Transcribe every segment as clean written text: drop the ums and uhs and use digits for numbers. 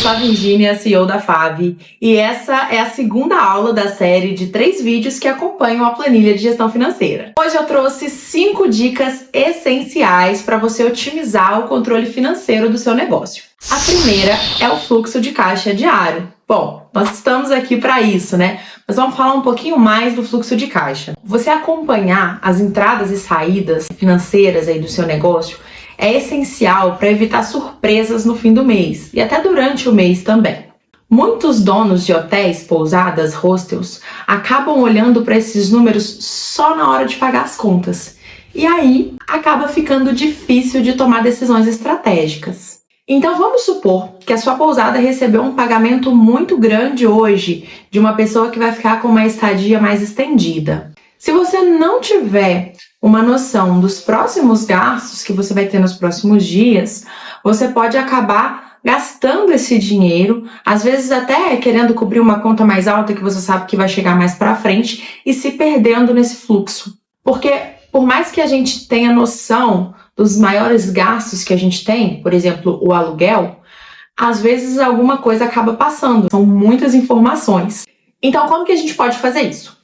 sou a Virgínia, CEO da Fave, e essa é a segunda aula da série de 3 vídeos que acompanham a planilha de gestão financeira. Hoje eu trouxe 5 dicas essenciais para você otimizar o controle financeiro do seu negócio. A primeira é o fluxo de caixa diário. Bom, nós estamos aqui para isso, né? Mas vamos falar um pouquinho mais do fluxo de caixa. Você acompanhar as entradas e saídas financeiras aí do seu negócio é essencial para evitar surpresas no fim do mês e até durante o mês também. Muitos donos de hotéis, pousadas, hostels acabam olhando para esses números só na hora de pagar as contas. E aí acaba ficando difícil de tomar decisões estratégicas. Então vamos supor que a sua pousada recebeu um pagamento muito grande hoje de uma pessoa que vai ficar com uma estadia mais estendida. Se você não tiver uma noção dos próximos gastos que você vai ter nos próximos dias, você pode acabar gastando esse dinheiro, às vezes até querendo cobrir uma conta mais alta que você sabe que vai chegar mais para frente e se perdendo nesse fluxo. Porque por mais que a gente tenha noção dos maiores gastos que a gente tem, por exemplo, o aluguel, às vezes alguma coisa acaba passando. São muitas informações. Então, como que a gente pode fazer isso?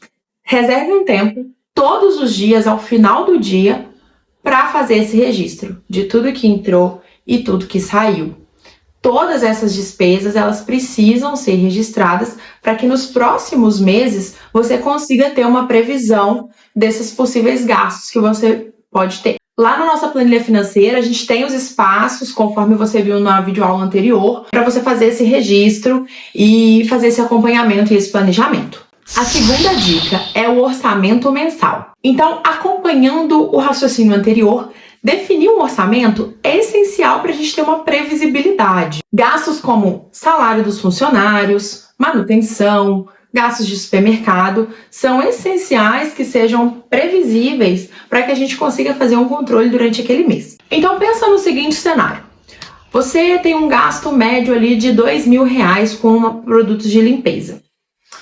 Reserve um tempo, todos os dias, ao final do dia, para fazer esse registro de tudo que entrou e tudo que saiu. Todas essas despesas, elas precisam ser registradas para que nos próximos meses você consiga ter uma previsão desses possíveis gastos que você pode ter. Lá na nossa planilha financeira, a gente tem os espaços, conforme você viu na videoaula anterior, para você fazer esse registro e fazer esse acompanhamento e esse planejamento. A segunda dica é o orçamento mensal. Então, acompanhando o raciocínio anterior, definir um orçamento é essencial para a gente ter uma previsibilidade. Gastos como salário dos funcionários, manutenção, gastos de supermercado, são essenciais que sejam previsíveis para que a gente consiga fazer um controle durante aquele mês. Então pensa no seguinte cenário. Você tem um gasto médio ali de R$2.000 com produtos de limpeza.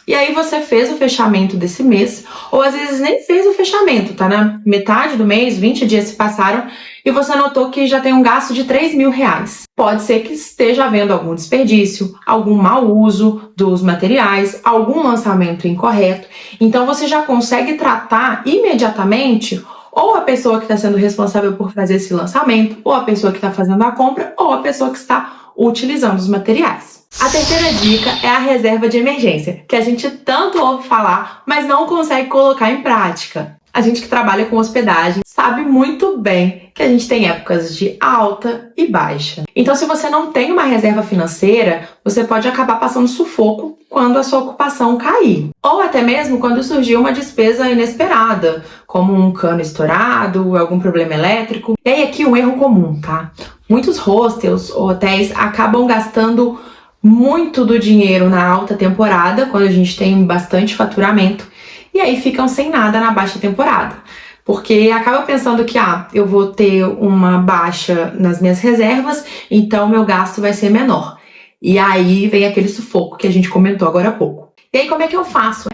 E aí você fez o fechamento desse mês, ou às vezes nem fez o fechamento, tá na metade do mês, 20 dias se passaram, e você notou que já tem um gasto de R$3.000. Pode ser que esteja havendo algum desperdício, algum mau uso dos materiais, algum lançamento incorreto. Então você já consegue tratar imediatamente ou a pessoa que está sendo responsável por fazer esse lançamento, ou a pessoa que está fazendo a compra, ou a pessoa que está utilizando os materiais. A terceira dica é a reserva de emergência, que a gente tanto ouve falar, mas não consegue colocar em prática. A gente que trabalha com hospedagem sabe muito bem que a gente tem épocas de alta e baixa. Então, se você não tem uma reserva financeira, você pode acabar passando sufoco quando a sua ocupação cair. Ou até mesmo quando surgir uma despesa inesperada, como um cano estourado, algum problema elétrico. E aí aqui um erro comum, tá? Muitos hostels ou hotéis acabam gastando muito do dinheiro na alta temporada, quando a gente tem bastante faturamento, e aí ficam sem nada na baixa temporada. Porque acaba pensando que, eu vou ter uma baixa nas minhas reservas, então meu gasto vai ser menor. E aí vem aquele sufoco que a gente comentou agora há pouco. E aí como é que eu faço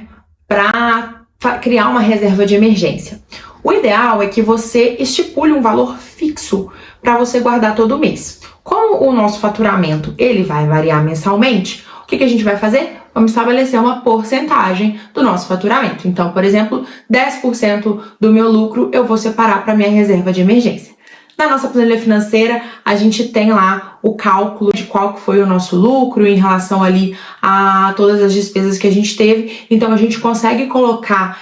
para criar uma reserva de emergência? O ideal é que você estipule um valor fixo para você guardar todo mês. Como o nosso faturamento ele vai variar mensalmente, o que a gente vai fazer? Vamos estabelecer uma porcentagem do nosso faturamento. Então, por exemplo, 10% do meu lucro eu vou separar para minha reserva de emergência. Na nossa planilha financeira, a gente tem lá o cálculo de qual foi o nosso lucro em relação ali a todas as despesas que a gente teve. Então, a gente consegue colocar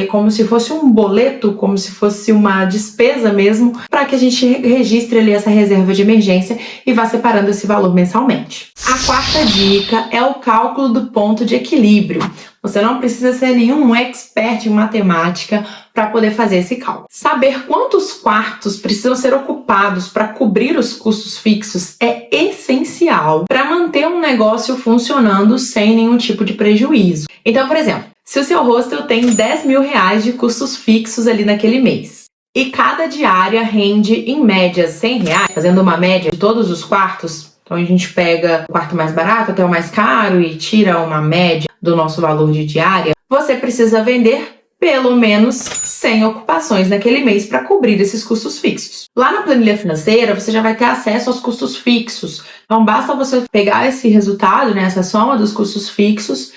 como se fosse um boleto, como se fosse uma despesa mesmo, para que a gente registre ali essa reserva de emergência e vá separando esse valor mensalmente. A quarta dica é o cálculo do ponto de equilíbrio. Você não precisa ser nenhum expert em matemática para poder fazer esse cálculo. Saber quantos quartos precisam ser ocupados para cobrir os custos fixos é essencial para manter um negócio funcionando sem nenhum tipo de prejuízo. Então, por exemplo, se o seu hostel tem R$10.000 de custos fixos ali naquele mês e cada diária rende em média R$100, fazendo uma média de todos os quartos, então a gente pega o quarto mais barato até o mais caro e tira uma média do nosso valor de diária, você precisa vender pelo menos 100 ocupações naquele mês para cobrir esses custos fixos. Lá na planilha financeira, você já vai ter acesso aos custos fixos. Então, basta você pegar esse resultado, né, essa soma dos custos fixos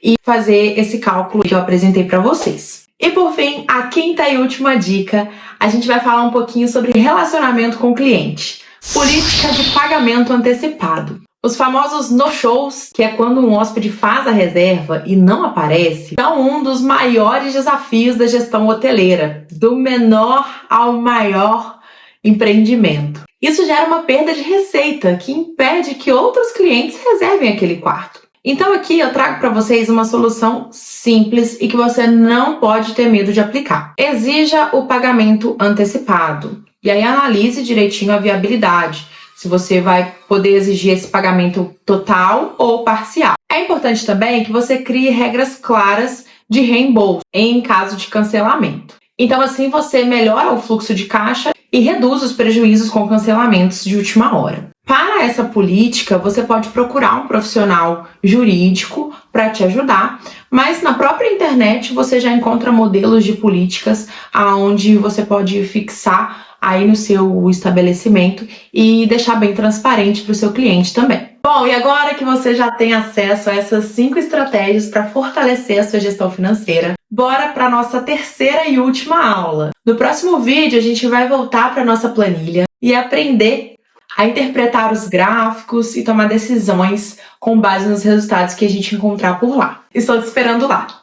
e fazer esse cálculo que eu apresentei para vocês. E por fim, a quinta e última dica, a gente vai falar um pouquinho sobre relacionamento com o cliente. Política de pagamento antecipado. Os famosos no-shows, que é quando um hóspede faz a reserva e não aparece, são um dos maiores desafios da gestão hoteleira, do menor ao maior empreendimento. Isso gera uma perda de receita que impede que outros clientes reservem aquele quarto. Então aqui eu trago para vocês uma solução simples e que você não pode ter medo de aplicar. Exija o pagamento antecipado e aí analise direitinho a viabilidade, se você vai poder exigir esse pagamento total ou parcial. É importante também que você crie regras claras de reembolso em caso de cancelamento. Então assim você melhora o fluxo de caixa e reduz os prejuízos com cancelamentos de última hora. Para essa política, você pode procurar um profissional jurídico para te ajudar, mas na própria internet você já encontra modelos de políticas onde você pode fixar aí no seu estabelecimento e deixar bem transparente para o seu cliente também. Bom, e agora que você já tem acesso a essas 5 estratégias para fortalecer a sua gestão financeira, bora para a nossa terceira e última aula. No próximo vídeo, a gente vai voltar para a nossa planilha e aprender a interpretar os gráficos e tomar decisões com base nos resultados que a gente encontrar por lá. Estou te esperando lá!